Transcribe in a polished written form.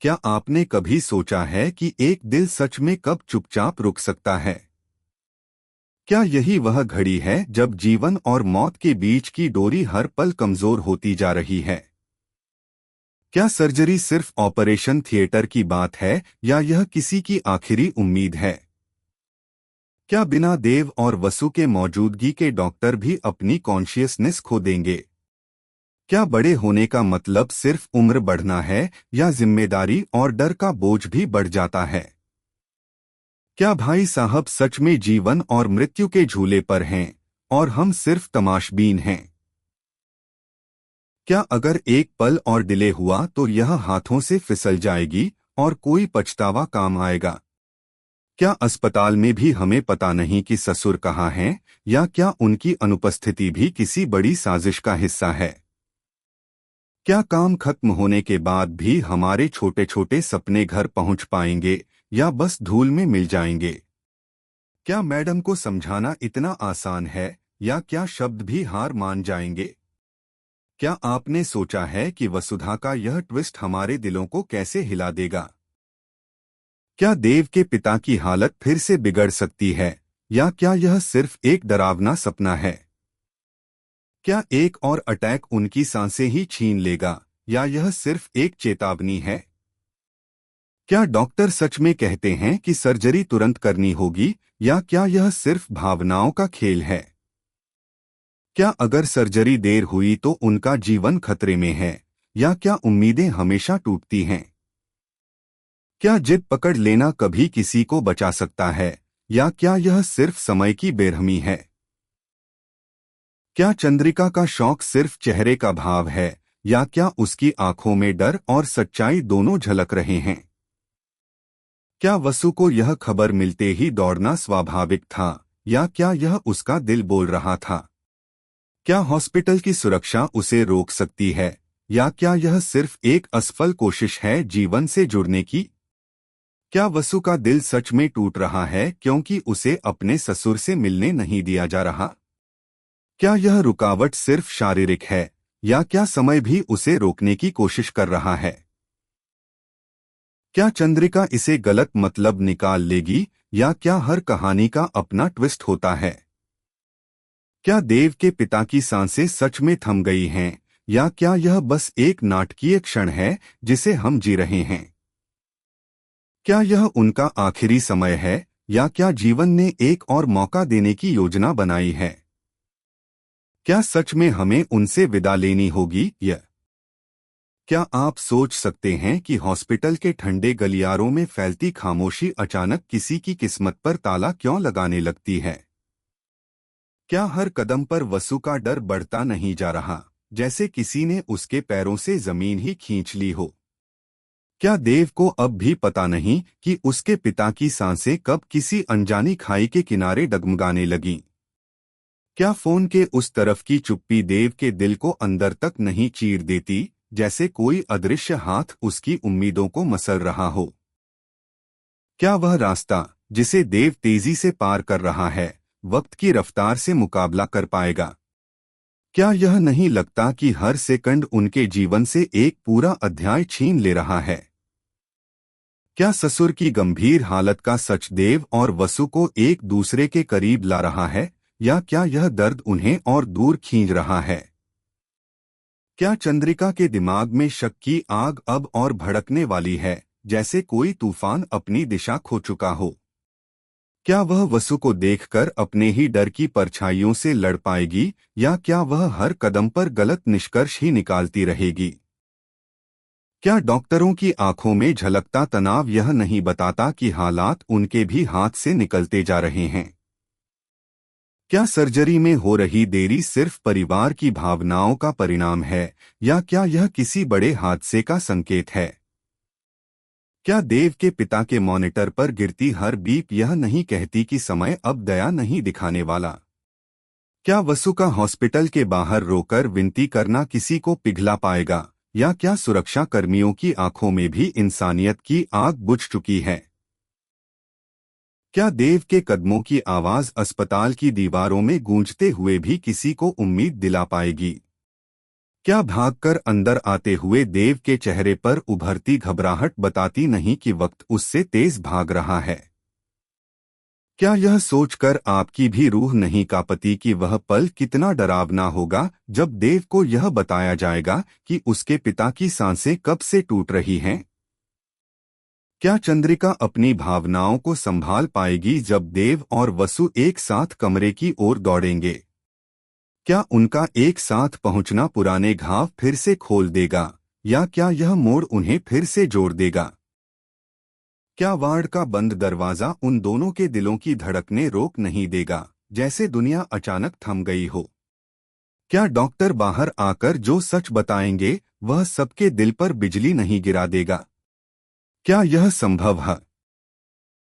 क्या आपने कभी सोचा है कि एक दिल सच में कब चुपचाप रुक सकता है? क्या यही वह घड़ी है जब जीवन और मौत के बीच की डोरी हर पल कमजोर होती जा रही है? क्या सर्जरी सिर्फ ऑपरेशन थिएटर की बात है या यह किसी की आखिरी उम्मीद है? क्या बिना देव और वसु के मौजूदगी के डॉक्टर भी अपनी कॉन्शियसनेस खो देंगे? क्या बड़े होने का मतलब सिर्फ उम्र बढ़ना है या जिम्मेदारी और डर का बोझ भी बढ़ जाता है? क्या भाई साहब सच में जीवन और मृत्यु के झूले पर हैं और हम सिर्फ तमाशबीन हैं? क्या अगर एक पल और डिले हुआ तो यह हाथों से फिसल जाएगी और कोई पछतावा काम आएगा? क्या अस्पताल में भी हमें पता नहीं कि ससुर कहाँ हैं, या क्या उनकी अनुपस्थिति भी किसी बड़ी साजिश का हिस्सा है? क्या काम खत्म होने के बाद भी हमारे छोटे छोटे सपने घर पहुंच पाएंगे या बस धूल में मिल जाएंगे? क्या मैडम को समझाना इतना आसान है या क्या शब्द भी हार मान जाएंगे? क्या आपने सोचा है कि वसुधा का यह ट्विस्ट हमारे दिलों को कैसे हिला देगा? क्या देव के पिता की हालत फिर से बिगड़ सकती है या क्या यह सिर्फ एक डरावना सपना है? क्या एक और अटैक उनकी सांसें ही छीन लेगा या यह सिर्फ एक चेतावनी है? क्या डॉक्टर सच में कहते हैं कि सर्जरी तुरंत करनी होगी या क्या यह सिर्फ भावनाओं का खेल है? क्या अगर सर्जरी देर हुई तो उनका जीवन खतरे में है या क्या उम्मीदें हमेशा टूटती हैं? क्या जिद पकड़ लेना कभी किसी को बचा सकता है या क्या यह सिर्फ समय की बेरहमी है? क्या चंद्रिका का शौक सिर्फ चेहरे का भाव है या क्या उसकी आंखों में डर और सच्चाई दोनों झलक रहे हैं? क्या वसु को यह खबर मिलते ही दौड़ना स्वाभाविक था या क्या यह उसका दिल बोल रहा था? क्या हॉस्पिटल की सुरक्षा उसे रोक सकती है या क्या यह सिर्फ एक असफल कोशिश है जीवन से जुड़ने की? क्या वसु का दिल सच में टूट रहा है क्योंकि उसे अपने ससुर से मिलने नहीं दिया जा रहा? क्या यह रुकावट सिर्फ शारीरिक है या क्या समय भी उसे रोकने की कोशिश कर रहा है? क्या चंद्रिका इसे गलत मतलब निकाल लेगी या क्या हर कहानी का अपना ट्विस्ट होता है? क्या देव के पिता की सांसें सच में थम गई हैं या क्या यह बस एक नाटकीय क्षण है जिसे हम जी रहे हैं? क्या यह उनका आखिरी समय है या क्या जीवन ने एक और मौका देने की योजना बनाई है? क्या सच में हमें उनसे विदा लेनी होगी या क्या आप सोच सकते हैं कि हॉस्पिटल के ठंडे गलियारों में फैलती खामोशी अचानक किसी की किस्मत पर ताला क्यों लगाने लगती है? क्या हर कदम पर वसु का डर बढ़ता नहीं जा रहा, जैसे किसी ने उसके पैरों से जमीन ही खींच ली हो? क्या देव को अब भी पता नहीं कि उसके पिता की सांसें कब किसी अनजानी खाई के किनारे डगमगाने लगीं? क्या फोन के उस तरफ की चुप्पी देव के दिल को अंदर तक नहीं चीर देती, जैसे कोई अदृश्य हाथ उसकी उम्मीदों को मसल रहा हो? क्या वह रास्ता जिसे देव तेजी से पार कर रहा है वक्त की रफ्तार से मुकाबला कर पाएगा? क्या यह नहीं लगता कि हर सेकंड उनके जीवन से एक पूरा अध्याय छीन ले रहा है? क्या ससुर की गंभीर हालत का सच देव और वसु को एक दूसरे के करीब ला रहा है या क्या यह दर्द उन्हें और दूर खींच रहा है? क्या चंद्रिका के दिमाग में शक की आग अब और भड़कने वाली है, जैसे कोई तूफान अपनी दिशा खो चुका हो? क्या वह वसु को देखकर अपने ही डर की परछाइयों से लड़ पाएगी या क्या वह हर कदम पर गलत निष्कर्ष ही निकालती रहेगी? क्या डॉक्टरों की आंखों में झलकता तनाव यह नहीं बताता कि हालात उनके भी हाथ से निकलते जा रहे हैं? क्या सर्जरी में हो रही देरी सिर्फ परिवार की भावनाओं का परिणाम है या क्या यह किसी बड़े हादसे का संकेत है? क्या देव के पिता के मॉनिटर पर गिरती हर बीप यह नहीं कहती कि समय अब दया नहीं दिखाने वाला? क्या वसु का हॉस्पिटल के बाहर रोकर विनती करना किसी को पिघला पाएगा या क्या सुरक्षा कर्मियों की आंखों में भी इंसानियत की आग बुझ चुकी है? क्या देव के कदमों की आवाज अस्पताल की दीवारों में गूंजते हुए भी किसी को उम्मीद दिला पाएगी? क्या भागकर अंदर आते हुए देव के चेहरे पर उभरती घबराहट बताती नहीं कि वक्त उससे तेज भाग रहा है? क्या यह सोचकर आपकी भी रूह नहीं कांपती कि वह पल कितना डरावना होगा जब देव को यह बताया जाएगा कि उसके पिता की सांसें कब से टूट रही हैं? क्या चंद्रिका अपनी भावनाओं को संभाल पाएगी जब देव और वसु एक साथ कमरे की ओर दौड़ेंगे? क्या उनका एक साथ पहुंचना पुराने घाव फिर से खोल देगा, या क्या यह मोड़ उन्हें फिर से जोड़ देगा? क्या वार्ड का बंद दरवाजा उन दोनों के दिलों की धड़कनें रोक नहीं देगा, जैसे दुनिया अचानक थम गई हो? क्या डॉक्टर बाहर आकर जो सच बताएंगे वह सबके दिल पर बिजली नहीं गिरा देगा? क्या यह संभव है